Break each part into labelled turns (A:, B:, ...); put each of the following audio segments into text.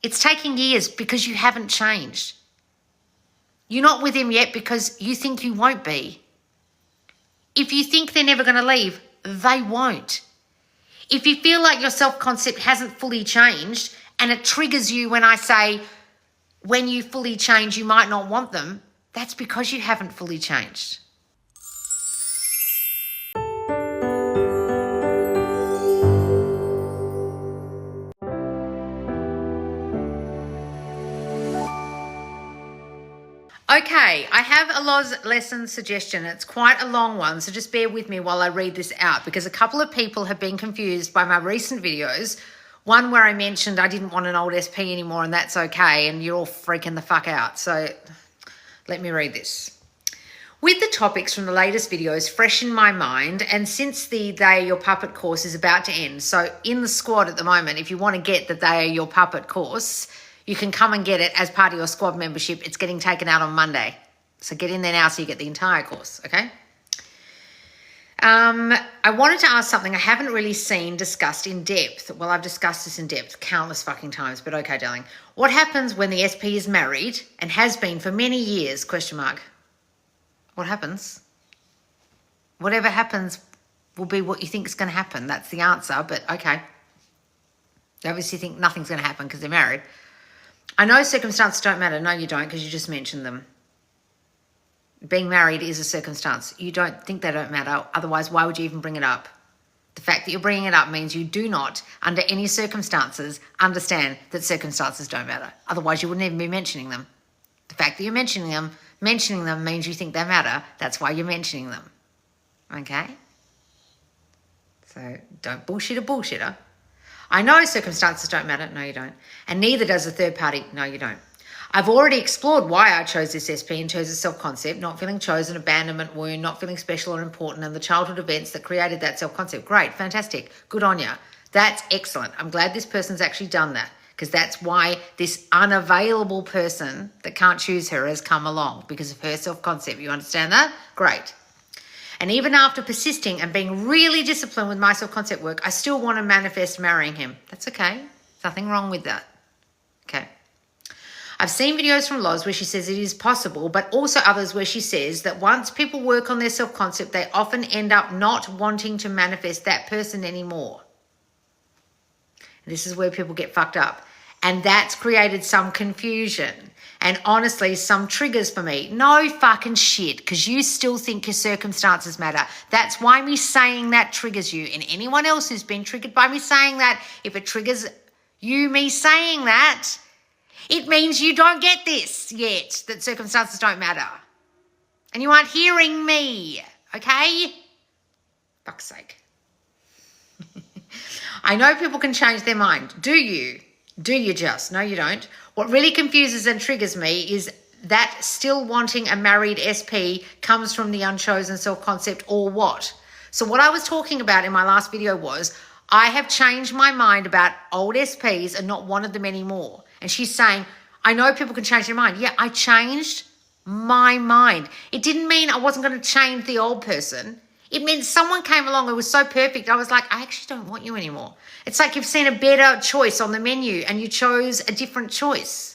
A: It's taking years because you haven't changed. You're not with him yet because you think you won't be. If you think they're never going to leave, they won't. If you feel like your self-concept hasn't fully changed and it triggers you when I say when you fully change, you might not want them, that's because you haven't fully changed. Okay, I have a Loz lesson suggestion. It's quite a long one, so just bear with me while I read this out because a couple of people have been confused by my recent videos. One where I mentioned I didn't want an old SP anymore and that's okay, and you're all freaking the fuck out. So let me read this. With the topics from the latest videos fresh in my mind, and since the They Are Your Puppet course is about to end, so in the squad at the moment, if you want to get the They Are Your Puppet course, you can come and get it as part of your squad membership. It's getting taken out on Monday. So get in there now so you get the entire course, okay? I wanted to ask something I haven't really seen discussed in depth. Well, I've discussed this in depth countless fucking times, but okay, darling. What happens when the SP is married and has been for many years, question mark? What happens? Whatever happens will be what you think is going to happen. That's the answer, but okay. You obviously think nothing's going to happen because they're married. I know circumstances don't matter. No, you don't, because you just mentioned them. Being married is a circumstance. You don't think they don't matter. Otherwise, why would you even bring it up? The fact that you're bringing it up means you do not, under any circumstances, understand that circumstances don't matter. Otherwise, you wouldn't even be mentioning them. The fact that you're mentioning them means you think they matter. That's why you're mentioning them. Okay? So don't bullshit a bullshitter. I know circumstances don't matter. No, you don't. And neither does a third party. No, you don't. I've already explored why I chose this SP in terms of self-concept, not feeling chosen, abandonment wound, not feeling special or important, and the childhood events that created that self-concept. Great, fantastic, good on you. That's excellent. I'm glad this person's actually done that because that's why this unavailable person that can't choose her has come along because of her self-concept. You understand that? Great. And even after persisting and being really disciplined with my self-concept work, I still want to manifest marrying him. That's okay. There's nothing wrong with that. Okay. I've seen videos from Loz where she says it is possible, but also others where she says that once people work on their self-concept, they often end up not wanting to manifest that person anymore. And this is where people get fucked up. And that's created some confusion. And honestly, some triggers for me. No fucking shit, because you still think your circumstances matter. That's why me saying that triggers you. And anyone else who's been triggered by me saying that, if it triggers you, me saying that, it means you don't get this yet, that circumstances don't matter. And you aren't hearing me, okay? Fuck's sake. I know people can change their mind. Do you? Do you just? No, you don't. What really confuses and triggers me is that still wanting a married SP comes from the unchosen self-concept or what? So what I was talking about in my last video was I have changed my mind about old SPs and not wanted them anymore. And she's saying, I know people can change their mind. Yeah, I changed my mind. It didn't mean I wasn't going to change the old person. It meant someone came along who was so perfect. I was like, I actually don't want you anymore. It's like you've seen a better choice on the menu and you chose a different choice.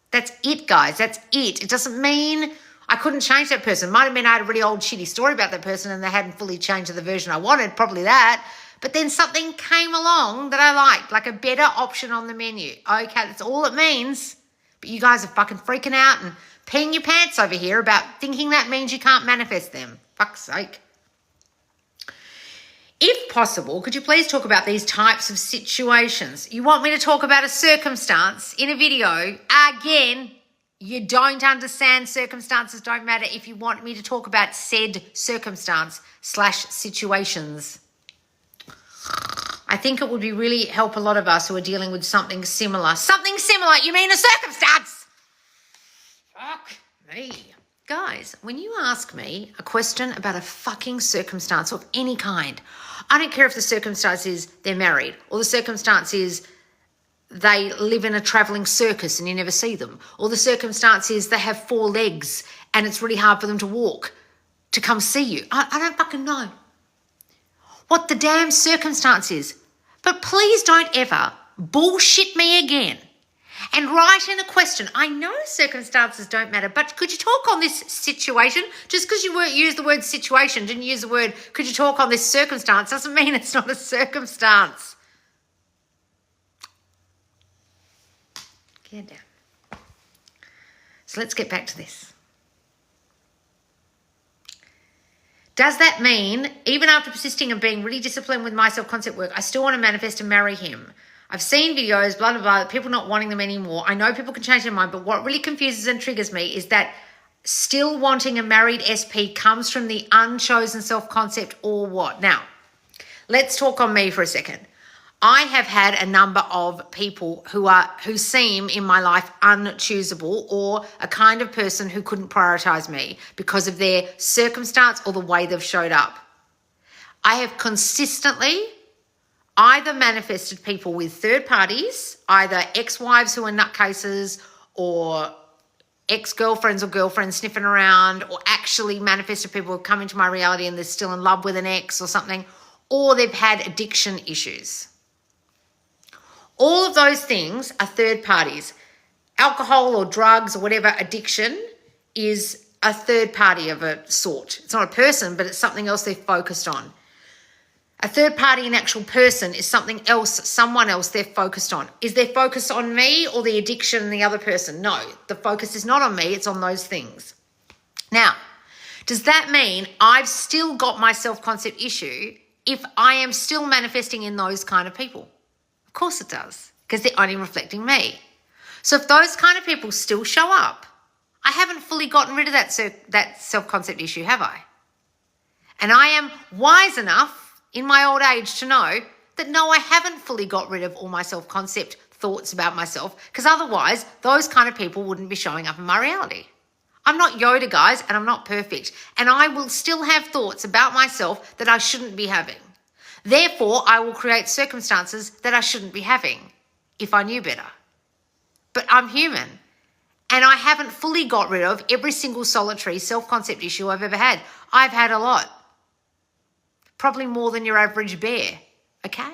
A: That's it, guys. That's it. It doesn't mean I couldn't change that person. Might have been I had a really old shitty story about that person and they hadn't fully changed to the version I wanted, probably that. But then something came along that I liked, like a better option on the menu. Okay, that's all it means. But you guys are fucking freaking out and peeing your pants over here about thinking that means you can't manifest them. Fuck's sake. If possible, could you please talk about these types of situations? You want me to talk about a circumstance in a video? Again, you don't understand circumstances don't matter if you want me to talk about said circumstance/situations. I think it would be really help a lot of us who are dealing with something similar. Something similar? You mean a circumstance? Fuck me. Guys, when you ask me a question about a fucking circumstance of any kind, I don't care if the circumstance is they're married or the circumstance is they live in a traveling circus and you never see them, or the circumstance is they have 4 legs and it's really hard for them to walk to come see you. I don't fucking know what the damn circumstance is. But please don't ever bullshit me again And write in a question. I know circumstances don't matter, but could you talk on this situation? Just because you use the word situation, didn't use the word could you talk on this circumstance, doesn't mean it's not a circumstance. Get down. So let's get back to this. Does that mean, even after persisting and being really disciplined with my self-concept work, I still want to manifest and marry him? I've seen videos, blah, blah, blah, people not wanting them anymore. I know people can change their mind, but what really confuses and triggers me is that still wanting a married SP comes from the unchosen self-concept or what? Now, let's talk on me for a second. I have had a number of people who seem in my life unchoosable or a kind of person who couldn't prioritize me because of their circumstance or the way they've showed up. I have consistently either manifested people with third parties, either ex-wives who are nutcases or ex-girlfriends or girlfriends sniffing around, or actually manifested people who come into my reality and they're still in love with an ex or something, or they've had addiction issues. All of those things are third parties. Alcohol or drugs or whatever addiction is a third party of a sort. It's not a person, but it's something else they're focused on. A third party, an actual person, is something else, someone else they're focused on. Is their focus on me or the addiction and the other person? No, the focus is not on me, it's on those things. Now, does that mean I've still got my self-concept issue if I am still manifesting in those kind of people? Of course it does, because they're only reflecting me. So if those kind of people still show up, I haven't fully gotten rid of that self-concept issue, have I? And I am wise enough in my old age to know that no, I haven't fully got rid of all my self-concept thoughts about myself, because otherwise those kind of people wouldn't be showing up in my reality. I'm not Yoda, guys, and I'm not perfect. And I will still have thoughts about myself that I shouldn't be having. Therefore, I will create circumstances that I shouldn't be having if I knew better. But I'm human, and I haven't fully got rid of every single solitary self-concept issue I've ever had. I've had a lot. Probably more than your average bear, okay?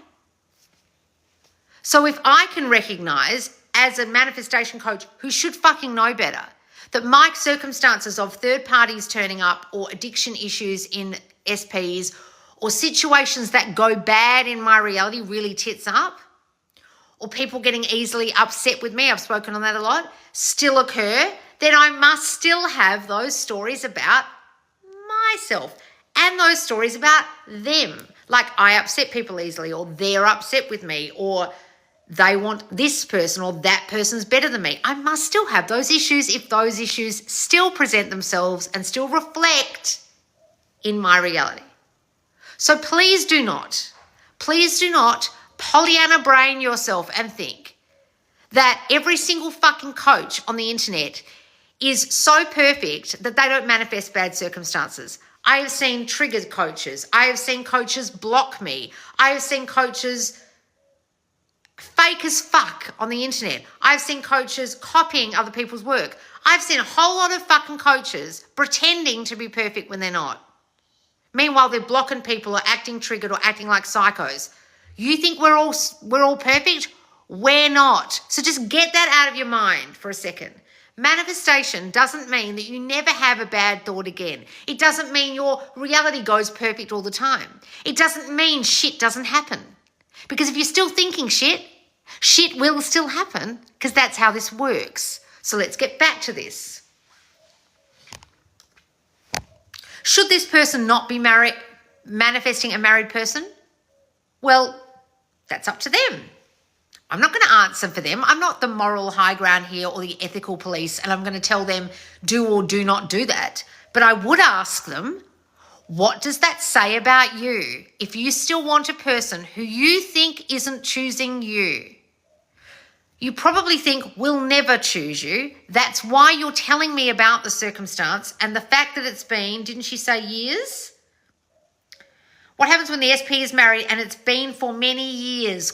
A: So if I can recognize as a manifestation coach who should fucking know better that my circumstances of third parties turning up or addiction issues in SPs or situations that go bad in my reality really tits up, or people getting easily upset with me, I've spoken on that a lot, still occur, then I must still have those stories about myself and those stories about them. Like I upset people easily, or they're upset with me, or they want this person or that person's better than me. I must still have those issues if those issues still present themselves and still reflect in my reality. So please do not Pollyanna brain yourself and think that every single fucking coach on the internet is so perfect that they don't manifest bad circumstances. I have seen triggered coaches. I have seen coaches block me. I have seen coaches fake as fuck on the internet. I've seen coaches copying other people's work. I've seen a whole lot of fucking coaches pretending to be perfect when they're not. Meanwhile, they're blocking people or acting triggered or acting like psychos. You think we're all perfect? We're not. So just get that out of your mind for a second. Manifestation doesn't mean that you never have a bad thought again. It doesn't mean your reality goes perfect all the time. It doesn't mean shit doesn't happen. Because if you're still thinking shit will still happen, because that's how this works. So let's get back to this. Should this person not be manifesting a married person? Well, that's up to them. I'm not going to answer for them. I'm not the moral high ground here or the ethical police, and I'm going to tell them do or do not do that. But I would ask them, what does that say about you if you still want a person who you think isn't choosing you? You probably think will never choose you. That's why you're telling me about the circumstance and the fact that it's been, didn't she say years? What happens when the SP is married and it's been for many years, ?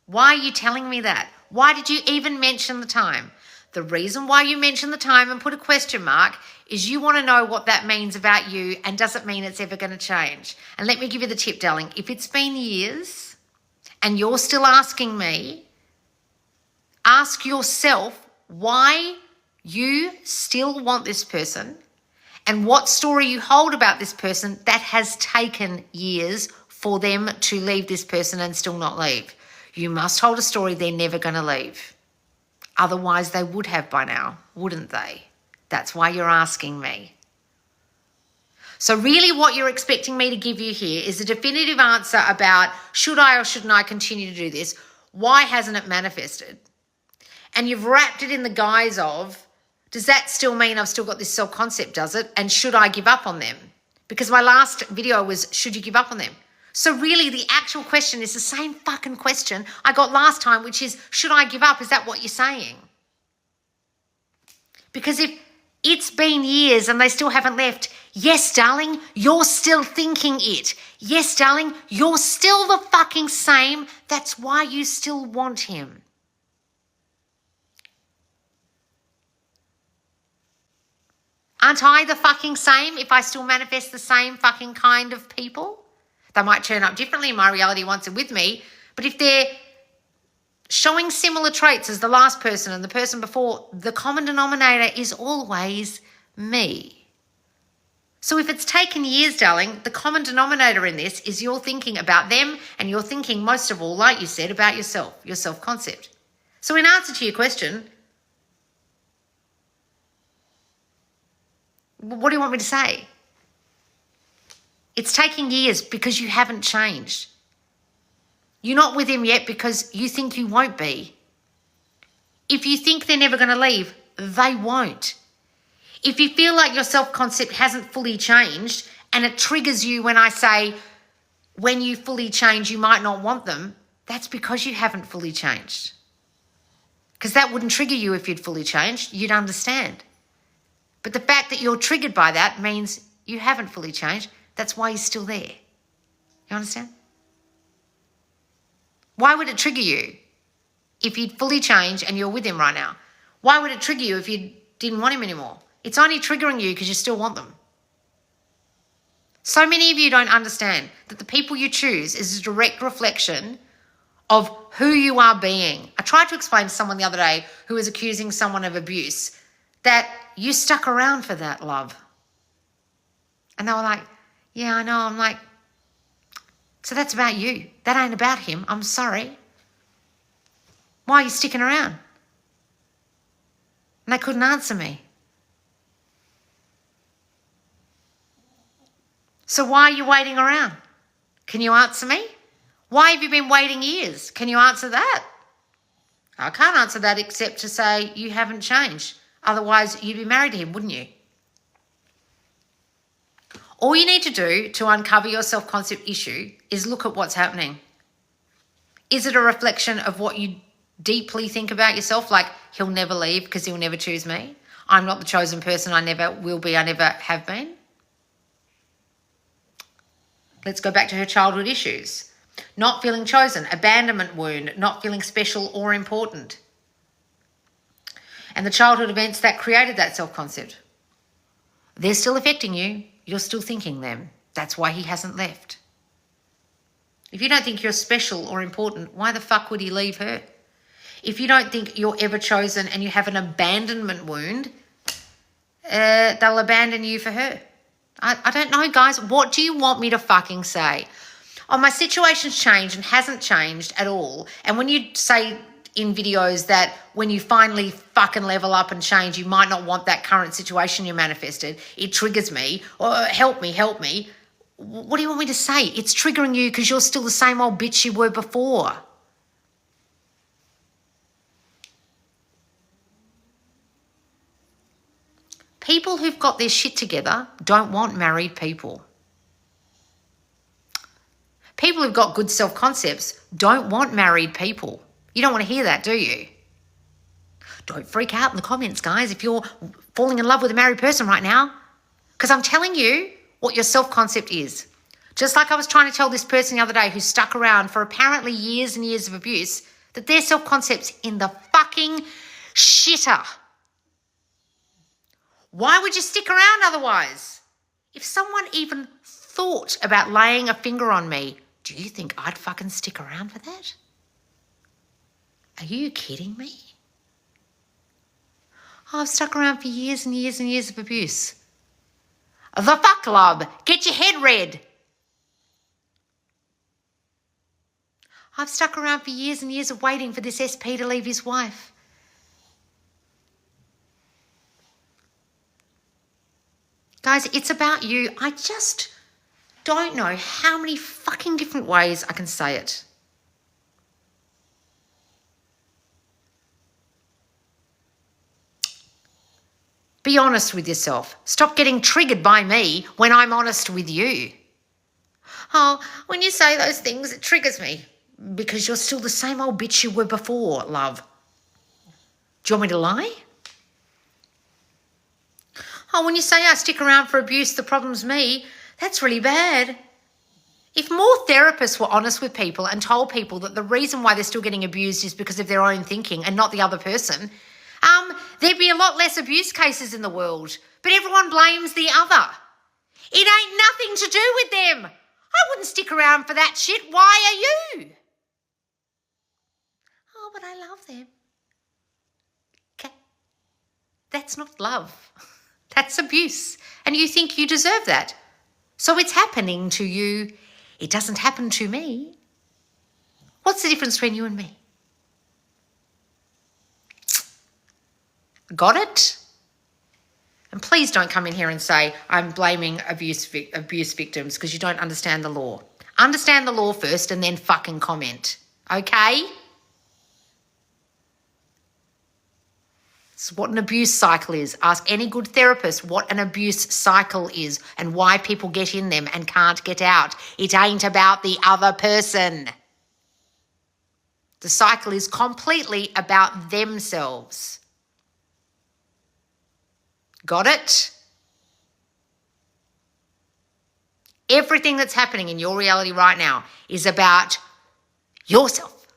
A: Why are you telling me that? Why did you even mention the time? The reason why you mention the time and put a question mark is you want to know what that means about you, and does it mean it's ever going to change? And let me give you the tip, darling. If it's been years and you're still asking me, ask yourself why you still want this person and what story you hold about this person that has taken years for them to leave this person and still not leave. You must hold a story they're never going to leave. Otherwise, they would have by now, wouldn't they? That's why you're asking me. So really what you're expecting me to give you here is a definitive answer about should I or shouldn't I continue to do this? Why hasn't it manifested? And you've wrapped it in the guise of, does that still mean I've still got this self-concept, does it? And should I give up on them? Because my last video was, should you give up on them? So really the actual question is the same fucking question I got last time, which is, should I give up? Is that what you're saying? Because if it's been years and they still haven't left, yes, darling, you're still thinking it. Yes, darling, you're still the fucking same. That's why you still want him. Aren't I the fucking same if I still manifest the same fucking kind of people? They might turn up differently in my reality once they're with me, but if they're showing similar traits as the last person and the person before, the common denominator is always me. So if it's taken years, darling, the common denominator in this is you're thinking about them and you're thinking most of all, like you said, about yourself, your self-concept. So in answer to your question, what do you want me to say? It's taking years because you haven't changed. You're not with him yet because you think you won't be. If you think they're never going to leave, they won't. If you feel like your self-concept hasn't fully changed and it triggers you when I say, when you fully change, you might not want them, that's because you haven't fully changed. Because that wouldn't trigger you if you'd fully changed. You'd understand. But the fact that you're triggered by that means you haven't fully changed. That's why he's still there. You understand? Why would it trigger you if you'd fully changed and you're with him right now? Why would it trigger you if you didn't want him anymore? It's only triggering you because you still want them. So many of you don't understand that the people you choose is a direct reflection of who you are being. I tried to explain to someone the other day who was accusing someone of abuse that you stuck around for that, love. And they were like, yeah, I know. I'm like, so that's about you. That ain't about him. I'm sorry. Why are you sticking around? And they couldn't answer me. So why are you waiting around? Can you answer me? Why have you been waiting years? Can you answer that? I can't answer that except to say you haven't changed. Otherwise, you'd be married to him, wouldn't you? All you need to do to uncover your self-concept issue is look at what's happening. Is it a reflection of what you deeply think about yourself? Like, he'll never leave because he'll never choose me. I'm not the chosen person. I never will be. I never have been. Let's go back to her childhood issues. Not feeling chosen, abandonment wound, not feeling special or important. And the childhood events that created that self-concept. They're still affecting you. You're still thinking them. That's why he hasn't left. If you don't think you're special or important, why the fuck would he leave her? If you don't think you're ever chosen and you have an abandonment wound, they'll abandon you for her. I don't know, guys. What do you want me to fucking say? Oh, my situation's changed and hasn't changed at all. And when you say in videos that when you finally fucking level up and change, you might not want that current situation you manifested, it triggers me. Or help me. What do you want me to say? It's triggering you because you're still the same old bitch you were before. People who've got their shit together don't want married people. People who've got good self-concepts don't want married people. You don't want to hear that, do you? Don't freak out in the comments, guys, if you're falling in love with a married person right now. Because I'm telling you what your self-concept is. Just like I was trying to tell this person the other day who stuck around for apparently years and years of abuse, that their self-concept's in the fucking shitter. Why would you stick around otherwise? If someone even thought about laying a finger on me, do you think I'd fucking stick around for that? Are you kidding me? Oh, I've stuck around for years and years and years of abuse. The fuck, love? Get your head read. I've stuck around for years and years of waiting for this SP to leave his wife. Guys, it's about you. I just don't know how many fucking different ways I can say it. Be honest with yourself. Stop getting triggered by me when I'm honest with you. Oh, when you say those things, it triggers me. Because you're still the same old bitch you were before, love. Do you want me to lie? Oh, when you say I stick around for abuse, the problem's me, that's really bad. If more therapists were honest with people and told people that the reason why they're still getting abused is because of their own thinking and not the other person, there'd be a lot less abuse cases in the world. But everyone blames the other. It ain't nothing to do with them. I wouldn't stick around for that shit. Why are you? Oh, but I love them. Okay. That's not love. That's abuse. And you think you deserve that. So it's happening to you. It doesn't happen to me. What's the difference between you and me? Got it? And please don't come in here and say I'm blaming abuse victims because you don't understand the law. Understand the law first and then fucking comment. Okay? It's what an abuse cycle is. Ask any good therapist what an abuse cycle is and why people get in them and can't get out. It ain't about the other person. The cycle is completely about themselves. Got it? Everything that's happening in your reality right now is about yourself.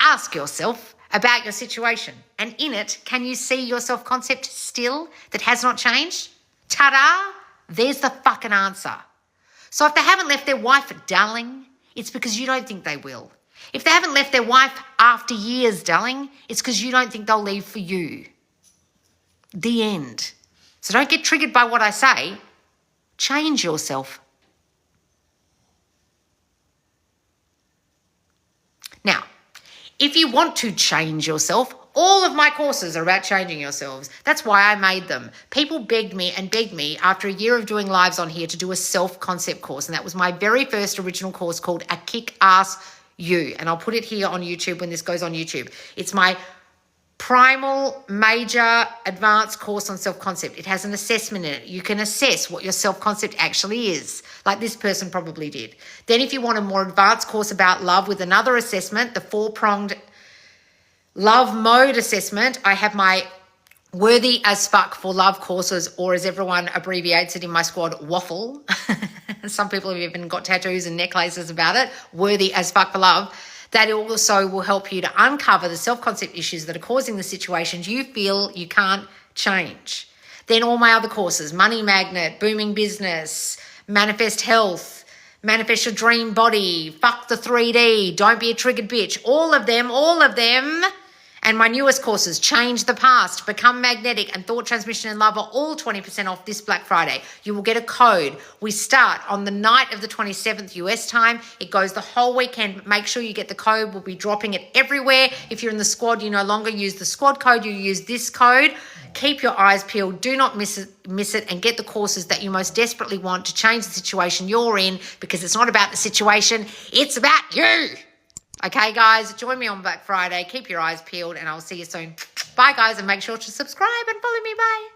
A: Ask yourself about your situation. And in it, can you see your self-concept still that has not changed? Ta-da! There's the fucking answer. So if they haven't left their wife, darling, it's because you don't think they will. If they haven't left their wife after years, darling, it's because you don't think they'll leave for you. The end. So don't get triggered by what I say. Change yourself. Now, if you want to change yourself, all of my courses are about changing yourselves. That's why I made them. People begged me after a year of doing lives on here to do a self-concept course. And that was my very first original course called A Kick-Ass You. And I'll put it here on YouTube when this goes on YouTube. It's my primal major advanced course on self-concept. It has an assessment in it. You can assess what your self-concept actually is, like this person probably did. Then if you want a more advanced course about love with another assessment, the 4-pronged love mode assessment, I have my Worthy as Fuck for Love courses, or as everyone abbreviates it in my squad, waffle. Some people have even got tattoos and necklaces about it. Worthy as Fuck for Love. That also will help you to uncover the self-concept issues that are causing the situations you feel you can't change. Then all my other courses, Money Magnet, Booming Business, Manifest Health, Manifest Your Dream Body, Fuck the 3D, Don't Be a Triggered Bitch, all of them. And my newest courses, Change the Past, Become Magnetic, and Thought Transmission and Love are all 20% off this Black Friday. You will get a code. We start on the night of the 27th US time. It goes the whole weekend. Make sure you get the code. We'll be dropping it everywhere. If you're in the squad, you no longer use the squad code. You use this code. Keep your eyes peeled. Do not miss it, and get the courses that you most desperately want to change the situation you're in, because it's not about the situation. It's about you. Okay, guys, join me on Black Friday. Keep your eyes peeled, and I'll see you soon. Bye, guys, and make sure to subscribe and follow me. Bye.